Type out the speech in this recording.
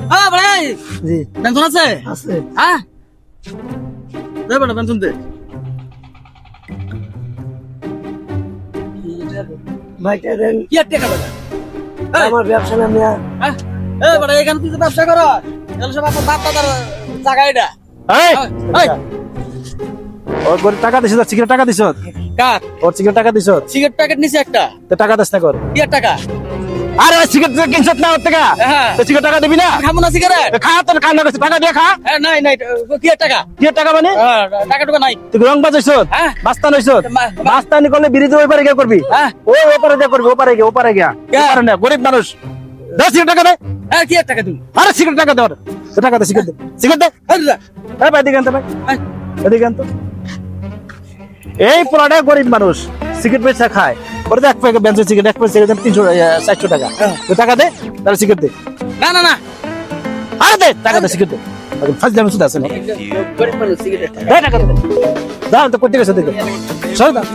হ্যাঁ ভাই জি পেনশন আছে আছে হ্যাঁ দে বেটা পেনশন দে ভাইটা দেন কি আর টাকা বেটা আমার ব্যবসা নাম নিয়া হ্যাঁ এ বেটা এখানে তুই তো ব্যবসা কর এগুলো সব আপনার বাপ দাদার জায়গা এটা এই এই ওর করে টাকা দিছ সিগারেট টাকা দিছ কাট ওর সিগারেট টাকা দিছ সিগারেট প্যাকেট নিছে একটা তো টাকা দাস না কর কি আর টাকা আরে সিগারেট কিনছত না ওর টাকা হ্যাঁ তো সিগারেট টাকা দিবি না খাবো না সিগারেট খা তোর কান্না করছিস টাকা দিয়ে খা হ্যাঁ নাই নাই কি আর টাকা কি এর টাকা মানে হ্যাঁ টাকা টুকা নাই তুই রং বাজাইছ হ্যাঁ বাস্তান হইছ মা- বাস্তানি করলে বিরিজ ওই পারে গিয়ে করবি হ্যাঁ ওই ওপারে দিয়ে করবি ওপারে গিয়া কে? ওপারে না গরিব মানুষ দে সিগারেট টাকা দে হ্যাঁ কি আর টাকা তুমি আরে সিগারেট টাকা দে ওর তো টাকা দে সিগারেট দে সিগারেট দে এই ভাই দিকে আনতে ভাই এদিকে আনতো এই পোলাটা গরিব মানুষ সিগারেট বেচা খায় ওরে এক প্যাকেট বেঞ্চের সিগারেট এক প্যাকেট সিগারেট 300 টাকা তো টাকা দে তাহলে সিগারেট দে না না না আরে দে টাকা দে সিগারেট দে ফার্স্ট দাম শুধু আছে না গরিব মানুষ সিগারেট দে টাকা দে দাও তো কোটি গেছে দেখো সর দাও